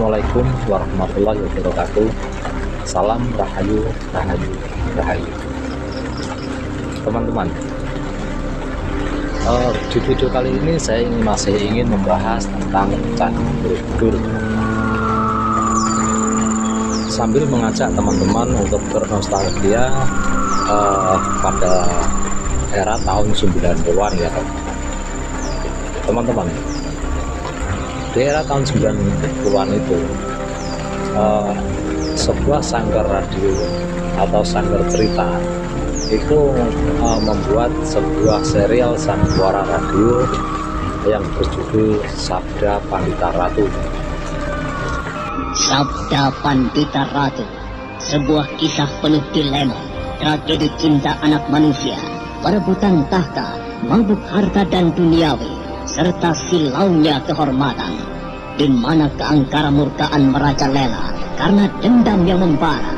Assalamualaikum warahmatullahi wabarakatuh. Salam rahayu, rahayu, rahayu. Teman-teman, di video kali ini saya masih ingin membahas tentang Candi Borobudur, sambil mengajak teman-teman untuk bernostalgia pada era tahun 90-an ya teman-teman. Di era tahun 90-an itu sebuah sanggar radio atau sanggar cerita itu membuat sebuah serial sandiwara radio yang berjudul Sabda Pandita Ratu. Sabda Pandita Ratu, sebuah kisah penuh dilema, tragedi cinta anak manusia, perebutan tahta, mabuk harta dan duniawi, serta silaunya kehormatan, di mana keangkara murkaan merajalela karena dendam yang membara.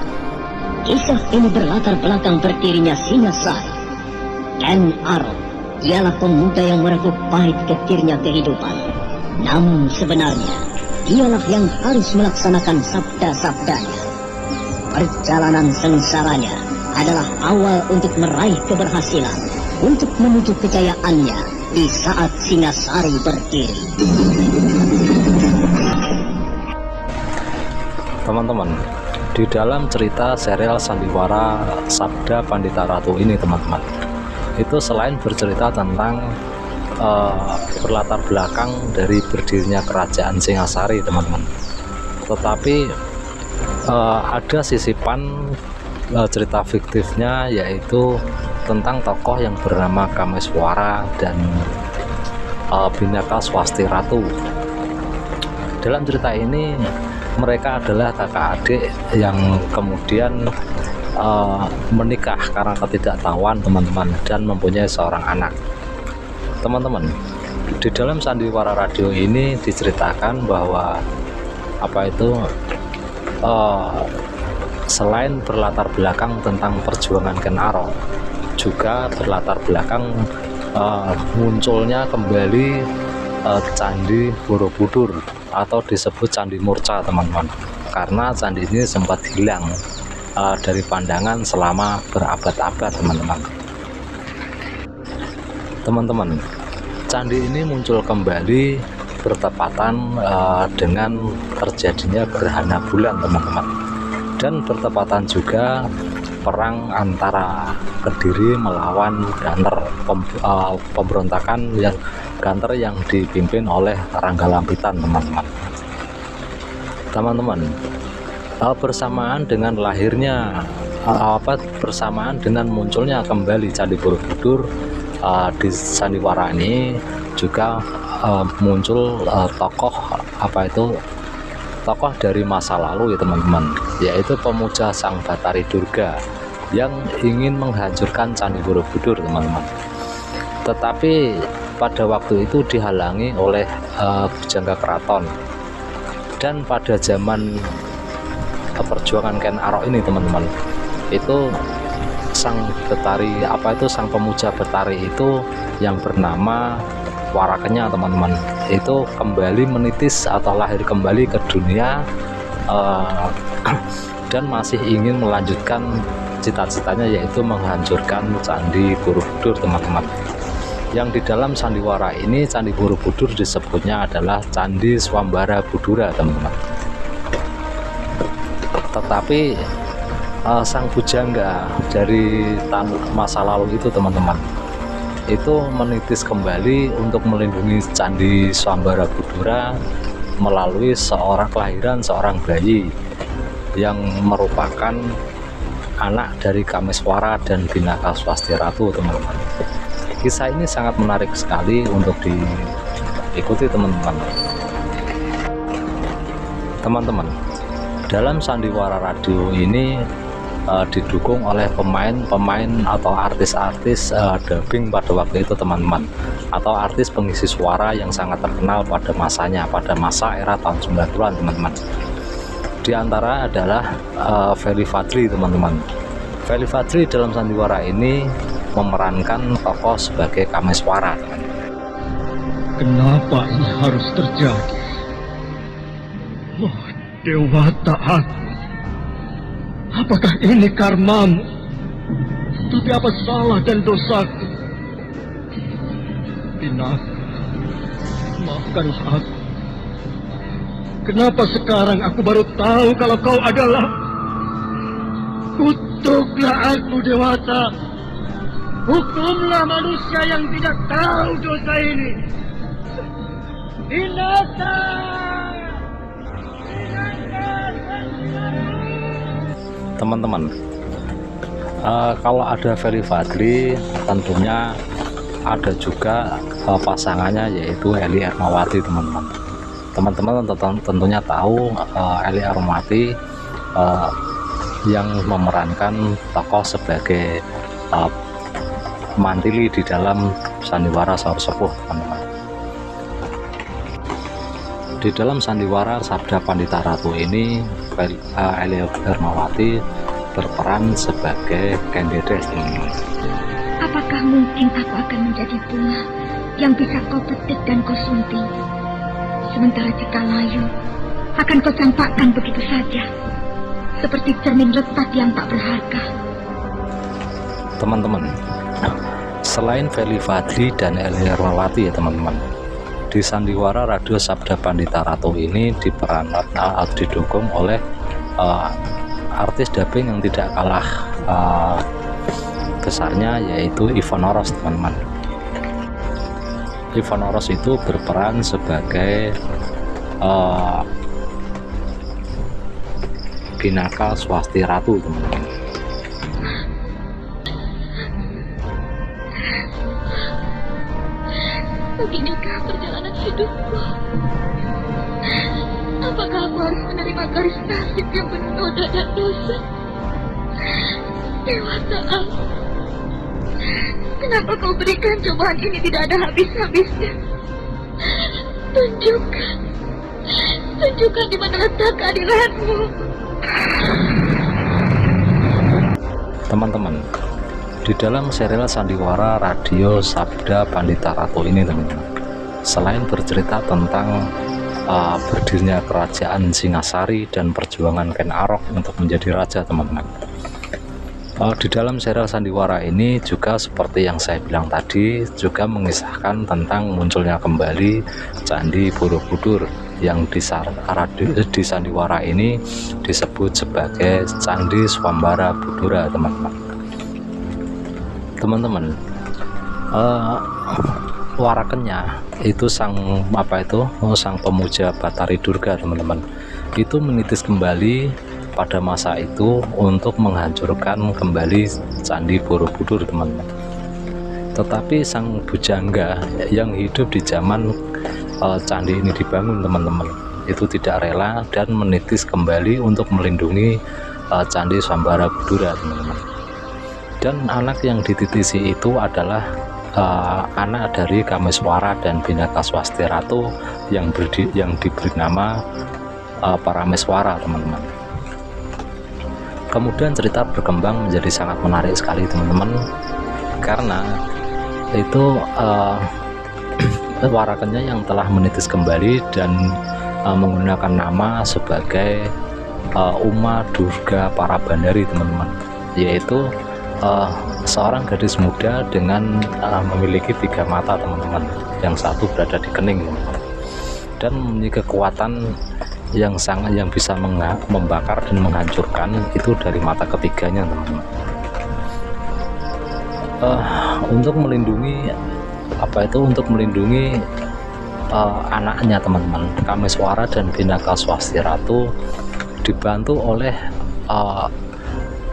Kisah ini berlatar belakang berdirinya Singasari. Ken Arok, dialah pemuda yang merengkuh pahit getirnya kehidupan. Namun sebenarnya, dialah yang harus melaksanakan sabda-sabdanya. Perjalanan sengsaranya adalah awal untuk meraih keberhasilan, untuk menuju kejayaannya di saat Singasari berdiri. Teman-teman, di dalam cerita serial sandiwara Sabda Pandita Ratu ini teman-teman, itu selain bercerita tentang berlatar belakang dari berdirinya kerajaan Singasari teman-teman, tetapi ada sisipan cerita fiktifnya, yaitu tentang tokoh yang bernama Kameswara dan Binaka Swasti Ratu. Dalam cerita ini mereka adalah kakak adik yang kemudian menikah karena ketidaktahuan teman-teman, dan mempunyai seorang anak. Teman-teman, di dalam sandiwara radio ini diceritakan bahwa selain berlatar belakang tentang perjuangan Ken Arok, juga berlatar belakang munculnya kembali Candi Borobudur atau disebut Candi Murca teman-teman, karena candi ini sempat hilang dari pandangan selama berabad-abad teman-teman. Candi ini muncul kembali bertepatan dengan terjadinya gerhana bulan teman-teman, dan bertepatan juga perang antara Kediri melawan Ganter, pemberontakan yang Ganter yang dipimpin oleh Rangga Lampitan teman-teman. Bersamaan dengan lahirnya bersamaan dengan munculnya kembali Candi Borobudur, di sandiwara ini juga muncul tokoh dari masa lalu ya teman-teman, yaitu pemuja Sang Batari Durga yang ingin menghancurkan Candi Borobudur teman-teman. Tetapi pada waktu itu dihalangi oleh pujangga keraton. Dan pada zaman perjuangan Ken Arok ini teman-teman, itu sang pemuja Betari itu yang bernama Warakenya teman-teman, itu kembali menitis atau lahir kembali ke dunia dan masih ingin melanjutkan cita-citanya, yaitu menghancurkan Candi Borobudur teman-teman. Yang di dalam sandiwara ini Candi Borobudur disebutnya adalah Candi Swambara Budura teman-teman. Tetapi sang pujangga dari masa lalu itu teman-teman, itu menitis kembali untuk melindungi Candi Swambara Budura melalui kelahiran seorang bayi yang merupakan anak dari Kameswara dan Binaka Swasti Ratu teman-teman. Kisah ini sangat menarik sekali untuk diikuti teman-teman. Dalam sandiwara radio ini didukung oleh pemain-pemain atau artis-artis dubbing pada waktu itu teman-teman, atau artis pengisi suara yang sangat terkenal pada masanya, pada masa era tahun 90-an teman-teman. Di antara adalah Feli Fadli teman-teman. Feli Fadli dalam sandiwara ini memerankan tokoh sebagai Kameswara. Kenapa ini harus terjadi? Oh, Dewata aku, apakah ini karmamu? Tapi apa salah dan dosaku? Pinaka, maafkanlah aku. Kenapa sekarang aku baru tahu kalau kau adalah... Kutuklah aku, Dewata. Hukumlah manusia yang tidak tahu dosa ini. Pinaka! Teman-teman, kalau ada Ferry Fadly, tentunya ada juga pasangannya, yaitu Ely Ermawati. Teman-teman tentunya tahu Ely Ermawati yang memerankan tokoh sebagai Mantili di dalam Sandiwara Saur Sepuh, teman-teman. Di dalam Sandiwara Sabda Pandita Ratu ini, Ely Ermawati berperan sebagai Kendedes, teman-teman. Apakah mungkin aku akan menjadi bunga yang bisa kau petik dan kau sunting, sementara jika layu akan kau campakkan begitu saja, seperti cermin retak yang tak berharga. Teman-teman, selain Ferry Fadly dan Ely Ermawati, ya teman-teman, di Sandiwara Radio Sabda Pandita Ratu ini didukung oleh artis dubbing yang tidak kalah besarnya, yaitu Ivan Oros, teman-teman. Ivan Oros itu berperan sebagai Pinaka Swasti Ratu, teman-teman. Beginikah perjalanan hidupku? Apakah aku harus menerima garis nasib yang bernoda dan dosa? Dewata aku, kenapa kau berikan cobaan ini tidak ada habis-habisnya? Tunjukkan di mana letak keadilanmu. Teman-teman, di dalam serial Sandiwara Radio Sabda Pandita Ratu ini, teman-teman, selain bercerita tentang berdirinya kerajaan Singasari dan perjuangan Ken Arok untuk menjadi raja, teman-teman, di dalam serial Sandiwara ini juga seperti yang saya bilang tadi, juga mengisahkan tentang munculnya kembali Candi Borobudur yang di Sandiwara ini disebut sebagai Candi Swambara Budura, teman-teman. Warakenya itu sang pemuja Batari Durga, teman-teman, itu menitis kembali pada masa itu untuk menghancurkan kembali Candi Borobudur, teman-teman. Tetapi sang bujangga yang hidup di zaman candi ini dibangun, teman-teman, itu tidak rela dan menitis kembali untuk melindungi Candi Swambara Budura, teman-teman. Dan anak yang dititisi itu adalah anak dari Kameswara dan Pinaka Swasti Ratu yang diberi nama Parameswara, teman-teman. Kemudian cerita berkembang menjadi sangat menarik sekali, teman-teman, karena itu Warakenya yang telah menitis kembali dan menggunakan nama sebagai Uma Durga Parabandari, teman-teman, yaitu seorang gadis muda dengan memiliki 3 mata, teman-teman, yang satu berada di kening, teman-teman, dan memiliki kekuatan yang bisa membakar dan menghancurkan itu dari mata ketiganya, teman-teman. Untuk melindungi anaknya, teman-teman, Kameswara dan Pinaka Swasti Ratu dibantu oleh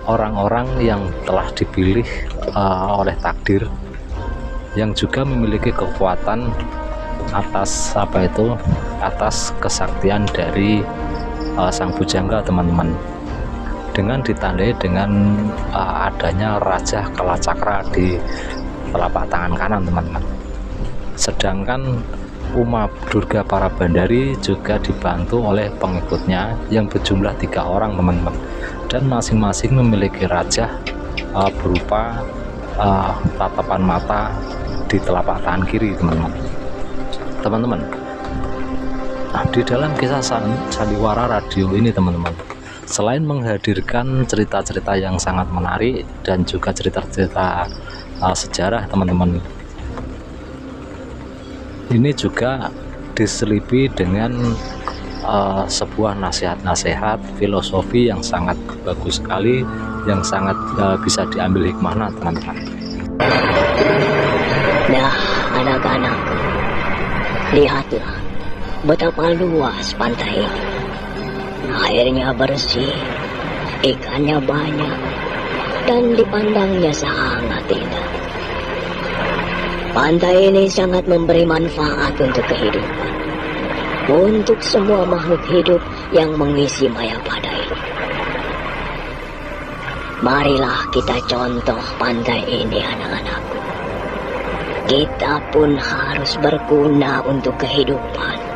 orang-orang yang telah dipilih oleh takdir, yang juga memiliki kekuatan atas kesaktian dari sang bujangga, teman-teman, dengan ditandai dengan adanya Raja Kalacakra di telapak tangan kanan, teman-teman. Sedangkan Uma Durga Parabandari juga dibantu oleh pengikutnya yang berjumlah 3 orang, teman-teman, dan masing-masing memiliki raja berupa tatapan mata di telapak tangan kiri, teman-teman. Di dalam kisah Sandiwara Radio ini teman-teman, selain menghadirkan cerita-cerita yang sangat menarik dan juga cerita-cerita sejarah teman-teman, ini juga diselipi dengan sebuah nasihat-nasihat filosofi yang sangat bagus sekali, yang sangat bisa diambil hikmahnya teman-teman. Nah, anak-anakku, lihatlah betapa luas pantai ini. Airnya bersih, ikannya banyak, dan dipandangnya sangat indah. Pantai ini sangat memberi manfaat untuk kehidupan, untuk semua makhluk hidup yang mengisi Mayapada ini. Marilah kita contoh pantai ini, anak-anakku. Kita pun harus berguna untuk kehidupan.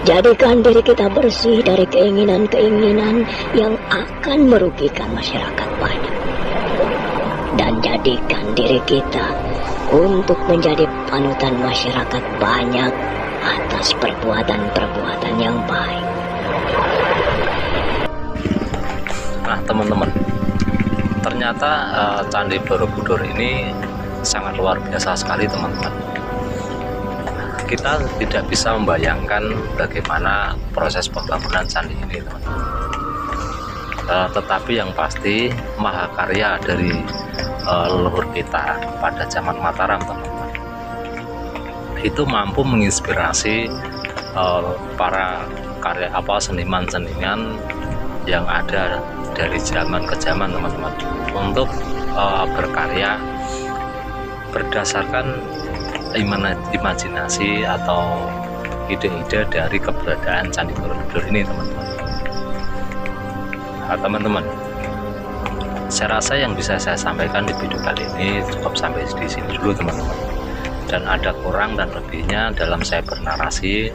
Jadikan diri kita bersih dari keinginan-keinginan yang akan merugikan masyarakat banyak. Dan jadikan diri kita untuk menjadi panutan masyarakat banyak atas perbuatan-perbuatan yang baik. Nah teman-teman, ternyata Candi Borobudur ini sangat luar biasa sekali teman-teman. Kita tidak bisa membayangkan bagaimana proses pembangunan candi ini teman-teman. Tetapi yang pasti mahakarya dari leluhur kita pada zaman Mataram teman-teman, itu mampu menginspirasi para seniman-seniman yang ada dari zaman ke zaman teman-teman, untuk berkarya berdasarkan imajinasi atau ide-ide dari keberadaan Candi Borobudur ini teman-teman. Nah, teman-teman, saya rasa yang bisa saya sampaikan di video kali ini cukup sampai di sini dulu teman-teman. Dan ada kurang dan lebihnya dalam saya bernarasi,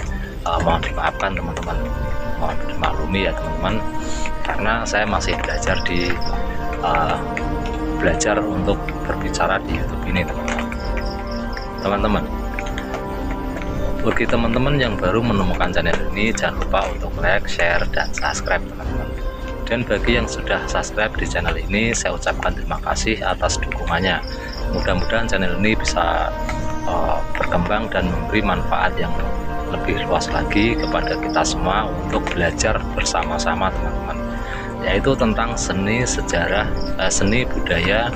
mohon dimaafkan teman-teman, mohon dimaklumi ya teman-teman, karena saya masih belajar untuk berbicara di YouTube ini teman-teman. Teman-teman, bagi teman-teman yang baru menemukan channel ini, jangan lupa untuk like, share, dan subscribe teman-teman. Dan bagi yang sudah subscribe di channel ini, saya ucapkan terima kasih atas dukungannya. Mudah-mudahan channel ini bisa berkembang dan memberi manfaat yang lebih luas lagi kepada kita semua untuk belajar bersama-sama teman-teman, yaitu tentang seni, sejarah, seni, budaya,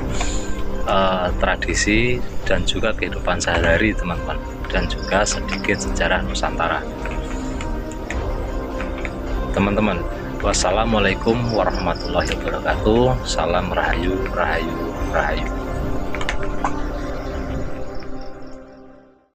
tradisi, dan juga kehidupan sehari-hari teman-teman, dan juga sedikit sejarah Nusantara teman-teman. Wassalamualaikum warahmatullahi wabarakatuh. Salam rahayu, rahayu, rahayu.